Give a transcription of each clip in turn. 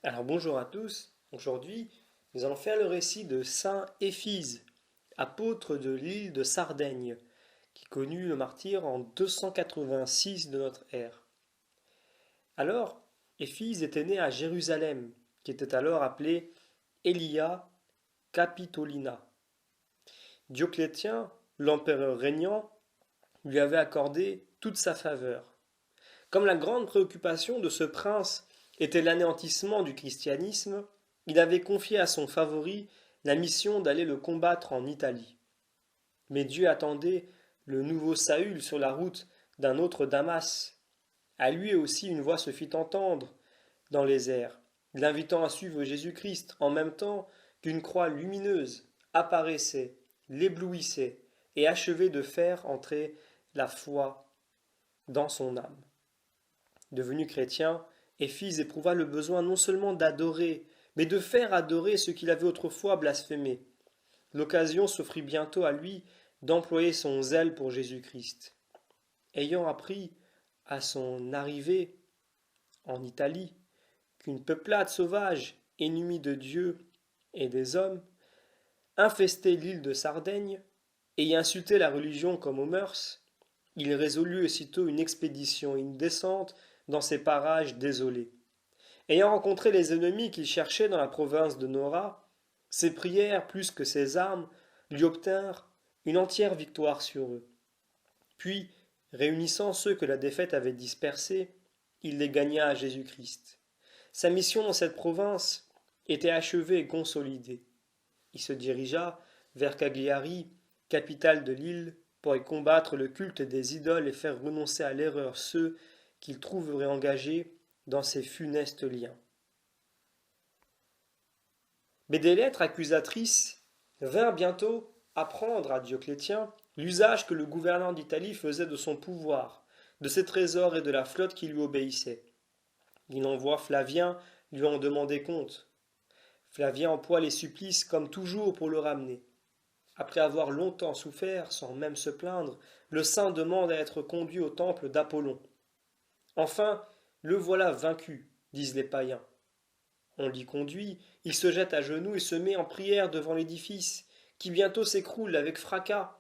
Alors bonjour à tous, aujourd'hui nous allons faire le récit de Saint Éphise, apôtre de l'île de Sardaigne, qui connut le martyre en 286 de notre ère. Alors, Éphise était né à Jérusalem, qui était alors appelée Aelia Capitolina. Dioclétien, l'empereur régnant, lui avait accordé toute sa faveur. Comme la grande préoccupation de ce prince était l'anéantissement du christianisme, il avait confié à son favori la mission d'aller le combattre en Italie. Mais Dieu attendait le nouveau Saül sur la route d'un autre Damas. À lui aussi une voix se fit entendre dans les airs, l'invitant à suivre Jésus-Christ en même temps qu'une croix lumineuse apparaissait, l'éblouissait et achevait de faire entrer la foi dans son âme. Devenu chrétien, Éphise éprouva le besoin non seulement d'adorer, mais de faire adorer ce qu'il avait autrefois blasphémé. L'occasion s'offrit bientôt à lui d'employer son zèle pour Jésus-Christ. Ayant appris à son arrivée en Italie qu'une peuplade sauvage, ennemie de Dieu et des hommes, infestait l'île de Sardaigne et y insultait la religion comme aux mœurs, il résolut aussitôt une expédition et une descente dans ces parages désolés. Ayant rencontré les ennemis qu'il cherchait dans la province de Nora, ses prières plus que ses armes lui obtinrent une entière victoire sur eux. Puis, réunissant ceux que la défaite avait dispersés, il les gagna à Jésus-Christ. Sa mission dans cette province était achevée et consolidée. Il se dirigea vers Cagliari, capitale de l'île, pour y combattre le culte des idoles et faire renoncer à l'erreur ceux qu'il trouverait engagés dans ces funestes liens. Mais des lettres accusatrices vinrent bientôt apprendre à Dioclétien l'usage que le gouverneur d'Italie faisait de son pouvoir, de ses trésors et de la flotte qui lui obéissait. Il envoie Flavien lui en demander compte. Flavien emploie les supplices comme toujours pour le ramener. Après avoir longtemps souffert, sans même se plaindre, le saint demande à être conduit au temple d'Apollon. Enfin, le voilà vaincu, disent les païens. On l'y conduit, il se jette à genoux et se met en prière devant l'édifice, qui bientôt s'écroule avec fracas,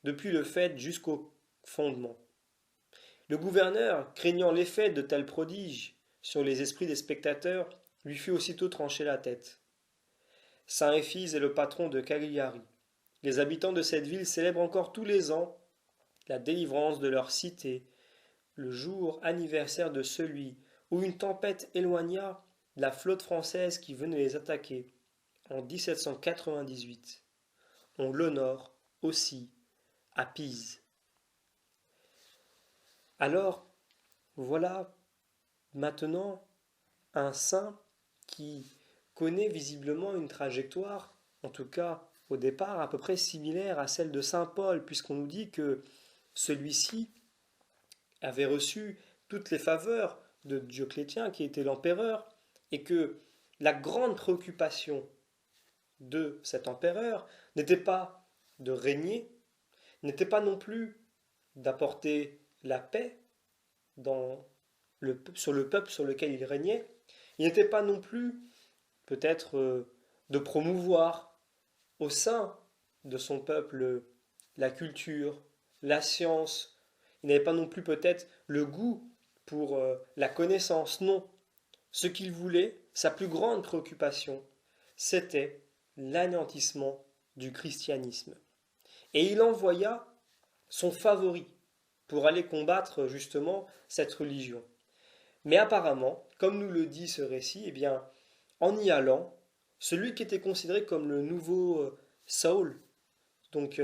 depuis le faîte jusqu'au fondement. Le gouverneur, craignant l'effet de tels prodiges sur les esprits des spectateurs, lui fit aussitôt trancher la tête. Saint Éphise est le patron de Cagliari. Les habitants de cette ville célèbrent encore tous les ans la délivrance de leur cité, le jour anniversaire de celui où une tempête éloigna la flotte française qui venait les attaquer en 1798. On l'honore aussi à Pise. Alors, voilà maintenant un saint qui connaît visiblement une trajectoire, en tout cas au départ, à peu près similaire à celle de saint Paul, puisqu'on nous dit que celui-ci avait reçu toutes les faveurs de Dioclétien, qui était l'empereur, et que la grande préoccupation de cet empereur n'était pas de régner, n'était pas non plus d'apporter la paix sur le peuple sur lequel il régnait, il n'était pas non plus peut-être de promouvoir au sein de son peuple la culture, la science, il n'avait pas non plus peut-être le goût pour la connaissance, non. Ce qu'il voulait, sa plus grande préoccupation, c'était l'anéantissement du christianisme. Et il envoya son favori pour aller combattre justement cette religion. Mais apparemment, comme nous le dit ce récit, eh bien, en y allant, celui qui était considéré comme le nouveau Saul, donc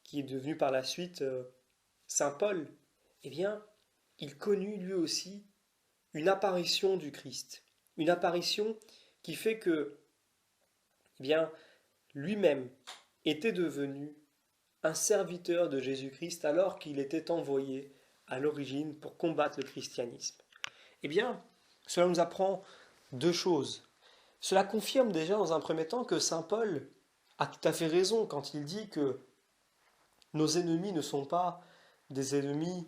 qui est devenu par la suite Saint Paul, eh bien, il connut lui aussi une apparition du Christ, une apparition qui fait que, eh bien, lui-même était devenu un serviteur de Jésus-Christ alors qu'il était envoyé à l'origine pour combattre le christianisme. Eh bien, cela nous apprend deux choses. Cela confirme déjà dans un premier temps que Saint Paul a tout à fait raison quand il dit que nos ennemis ne sont pas des ennemis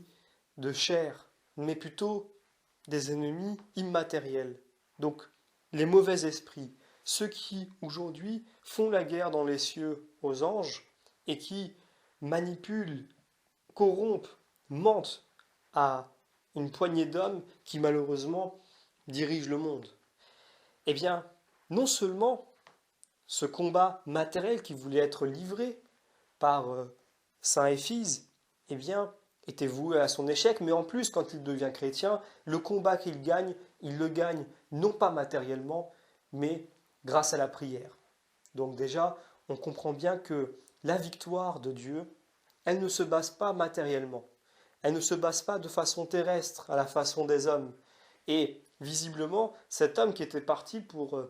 de chair, mais plutôt des ennemis immatériels. Donc les mauvais esprits, ceux qui aujourd'hui font la guerre dans les cieux aux anges et qui manipulent, corrompent, mentent à une poignée d'hommes qui malheureusement dirigent le monde. Eh bien, non seulement ce combat matériel qui voulait être livré par Saint Éphise, eh bien, était voué à son échec, mais en plus, quand il devient chrétien, le combat qu'il gagne, il le gagne non pas matériellement, mais grâce à la prière. Donc déjà, on comprend bien que la victoire de Dieu, elle ne se base pas matériellement. Elle ne se base pas de façon terrestre, à la façon des hommes. Et visiblement, cet homme qui était parti pour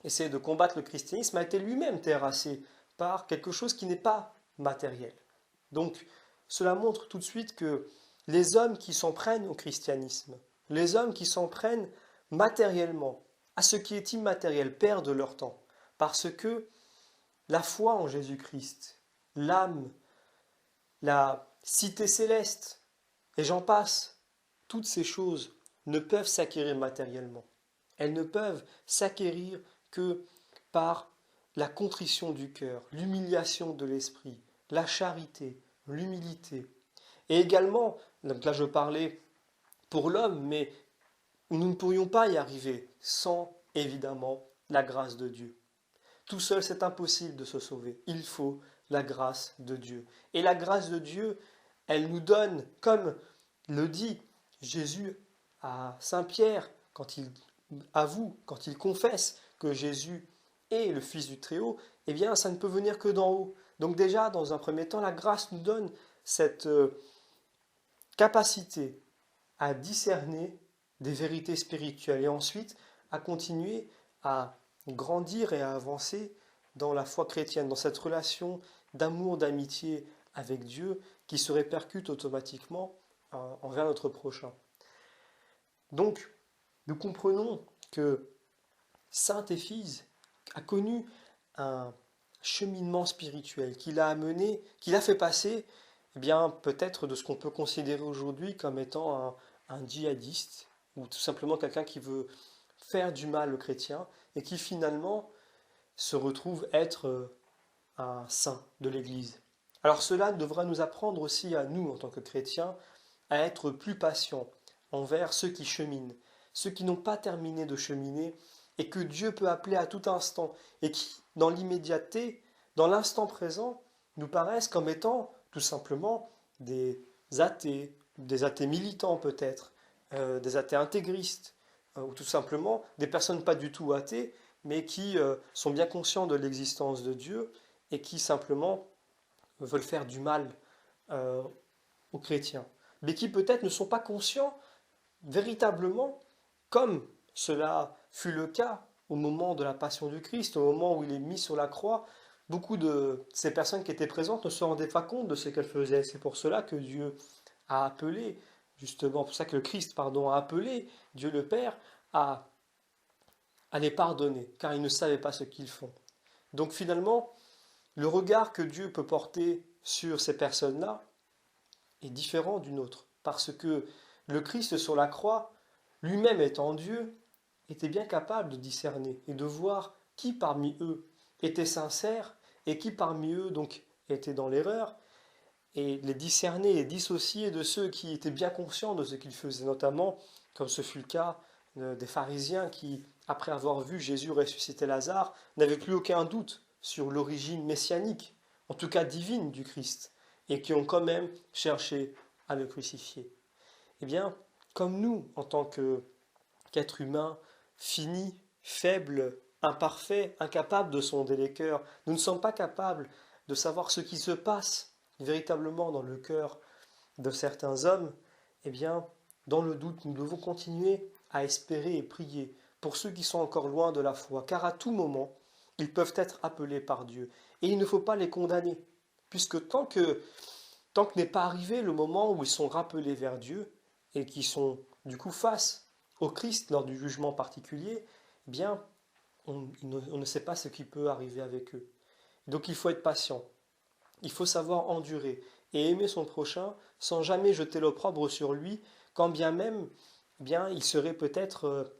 essayer de combattre le christianisme a été lui-même terrassé par quelque chose qui n'est pas matériel. Donc, cela montre tout de suite que les hommes qui s'en prennent au christianisme, les hommes qui s'en prennent matériellement à ce qui est immatériel, perdent leur temps. Parce que la foi en Jésus-Christ, l'âme, la cité céleste, et j'en passe, toutes ces choses ne peuvent s'acquérir matériellement. Elles ne peuvent s'acquérir que par la contrition du cœur, l'humiliation de l'esprit, la charité, l'humilité. Et également, donc là je parlais pour l'homme, mais nous ne pourrions pas y arriver sans, évidemment, la grâce de Dieu. Tout seul, c'est impossible de se sauver. Il faut la grâce de Dieu. Et la grâce de Dieu, elle nous donne, comme le dit Jésus à Saint Pierre, quand il avoue, quand il confesse que Jésus est le Fils du Très-Haut, eh bien, ça ne peut venir que d'en haut. Donc déjà, dans un premier temps, la grâce nous donne cette capacité à discerner des vérités spirituelles et ensuite à continuer à grandir et à avancer dans la foi chrétienne, dans cette relation d'amour, d'amitié avec Dieu qui se répercute automatiquement envers notre prochain. Donc, nous comprenons que Saint Éphise a connu un cheminement spirituel qui l'a amené, qui l'a fait passer, eh bien, peut-être de ce qu'on peut considérer aujourd'hui comme étant un djihadiste, ou tout simplement quelqu'un qui veut faire du mal aux chrétiens, et qui finalement se retrouve être un saint de l'Église. Alors cela devra nous apprendre aussi à nous, en tant que chrétiens, à être plus patients envers ceux qui cheminent, ceux qui n'ont pas terminé de cheminer, et que Dieu peut appeler à tout instant, et qui, dans l'immédiateté, dans l'instant présent, nous paraissent comme étant tout simplement des athées militants peut-être, des athées intégristes, ou tout simplement des personnes pas du tout athées, mais qui sont bien conscients de l'existence de Dieu et qui simplement veulent faire du mal euh, aux chrétiens, mais qui peut-être ne sont pas conscients véritablement, comme cela fut le cas au moment de la passion du Christ, au moment où il est mis sur la croix. Beaucoup de ces personnes qui étaient présentes ne se rendaient pas compte de ce qu'elles faisaient. C'est pour cela que Dieu a appelé, justement, pour ça que le Christ, pardon, a appelé Dieu le Père à, à les pardonner, car ils ne savaient pas ce qu'ils font. Donc finalement, le regard que Dieu peut porter sur ces personnes-là est différent du nôtre, parce que le Christ sur la croix, lui-même étant Dieu, était bien capable de discerner et de voir qui parmi eux était sincère et qui parmi eux donc était dans l'erreur, et les discerner et dissocier de ceux qui étaient bien conscients de ce qu'ils faisaient, notamment, comme ce fut le cas des pharisiens qui, après avoir vu Jésus ressusciter Lazare, n'avaient plus aucun doute sur l'origine messianique, en tout cas divine du Christ, et qui ont quand même cherché à le crucifier. Eh bien, comme nous, en tant qu'êtres humains, finis, faibles, imparfaits, incapables de sonder les cœurs, nous ne sommes pas capables de savoir ce qui se passe véritablement dans le cœur de certains hommes, eh bien, dans le doute, nous devons continuer à espérer et prier pour ceux qui sont encore loin de la foi, car à tout moment, ils peuvent être appelés par Dieu. Et il ne faut pas les condamner, puisque tant que n'est pas arrivé le moment où ils sont rappelés vers Dieu, et qui sont du coup face au Christ lors du jugement particulier, eh bien, on ne sait pas ce qui peut arriver avec eux. Donc il faut être patient. Il faut savoir endurer et aimer son prochain sans jamais jeter l'opprobre sur lui, quand bien même, eh bien, il serait peut-être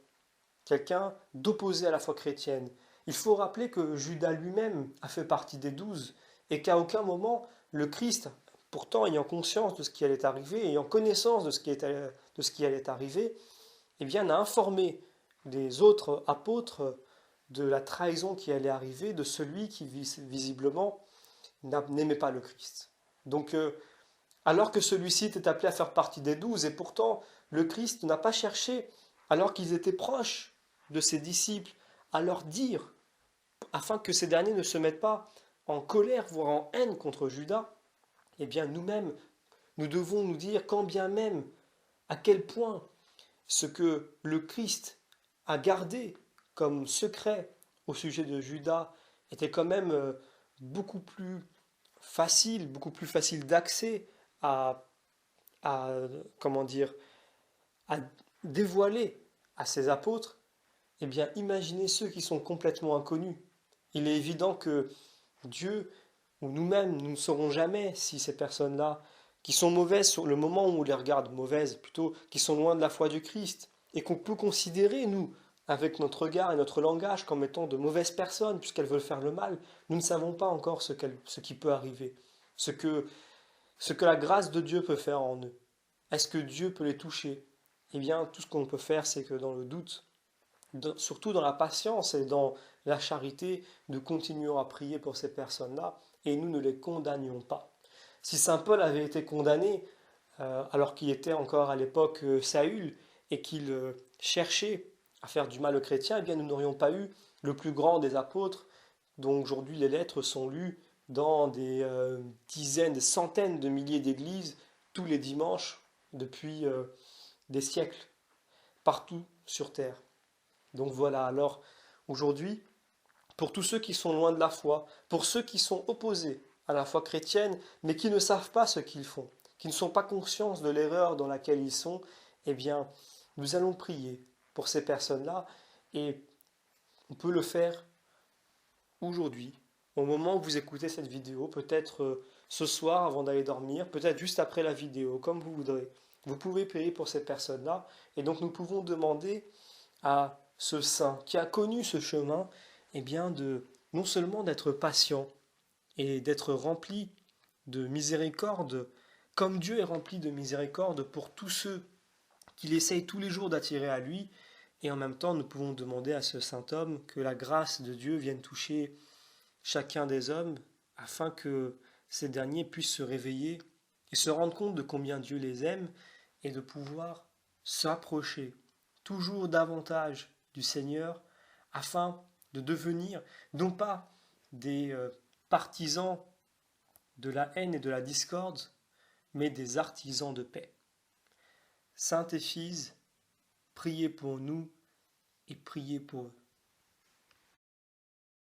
quelqu'un d'opposé à la foi chrétienne. Il faut rappeler que Judas lui-même a fait partie des 12 et qu'à aucun moment le Christ, pourtant ayant conscience de ce qui allait arriver, ayant connaissance de ce qui allait arriver, eh bien, n'a informé les autres apôtres de la trahison qui allait arriver de celui qui visiblement n'aimait pas le Christ. Donc, alors que celui-ci était appelé à faire partie des 12, et pourtant le Christ n'a pas cherché, alors qu'ils étaient proches de ses disciples, à leur dire, afin que ces derniers ne se mettent pas en colère, voire en haine contre Judas, eh bien nous-mêmes, nous devons nous dire quand bien même, à quel point ce que le Christ a gardé comme secret au sujet de Judas était quand même beaucoup plus facile d'accès à, à, comment dire, à dévoiler à ses apôtres, eh bien imaginez ceux qui sont complètement inconnus. Il est évident que Dieu ou nous-mêmes, nous ne saurons jamais si ces personnes-là, qui sont mauvaises sur le moment où on les regarde, mauvaises plutôt, qui sont loin de la foi du Christ, et qu'on peut considérer, nous, avec notre regard et notre langage, comme étant de mauvaises personnes, puisqu'elles veulent faire le mal, nous ne savons pas encore ce qui peut arriver, ce que, ce que la grâce de Dieu peut faire en eux. Est-ce que Dieu peut les toucher? Eh bien, tout ce qu'on peut faire, c'est que dans le doute, surtout dans la patience et dans la charité, nous continuons à prier pour ces personnes-là et nous ne les condamnions pas. Si Saint Paul avait été condamné, alors qu'il était encore à l'époque Saül et qu'il cherchait à faire du mal aux chrétiens, eh bien nous n'aurions pas eu le plus grand des apôtres, dont aujourd'hui les lettres sont lues dans des dizaines, des centaines de milliers d'églises tous les dimanches depuis des siècles, partout sur terre. Donc voilà, alors aujourd'hui, pour tous ceux qui sont loin de la foi, pour ceux qui sont opposés à la foi chrétienne, mais qui ne savent pas ce qu'ils font, qui ne sont pas conscients de l'erreur dans laquelle ils sont, eh bien, nous allons prier pour ces personnes-là, et on peut le faire aujourd'hui, au moment où vous écoutez cette vidéo, peut-être ce soir avant d'aller dormir, peut-être juste après la vidéo, comme vous voudrez. Vous pouvez prier pour ces personnes-là, et donc nous pouvons demander à ce saint qui a connu ce chemin, eh bien de non seulement d'être patient et d'être rempli de miséricorde, comme Dieu est rempli de miséricorde pour tous ceux qu'il essaye tous les jours d'attirer à lui, et en même temps nous pouvons demander à ce saint homme que la grâce de Dieu vienne toucher chacun des hommes, afin que ces derniers puissent se réveiller et se rendre compte de combien Dieu les aime, et de pouvoir s'approcher toujours davantage du Seigneur, afin de devenir non pas des partisans de la haine et de la discorde, mais des artisans de paix. Sainte Éphise, priez pour nous et priez pour eux.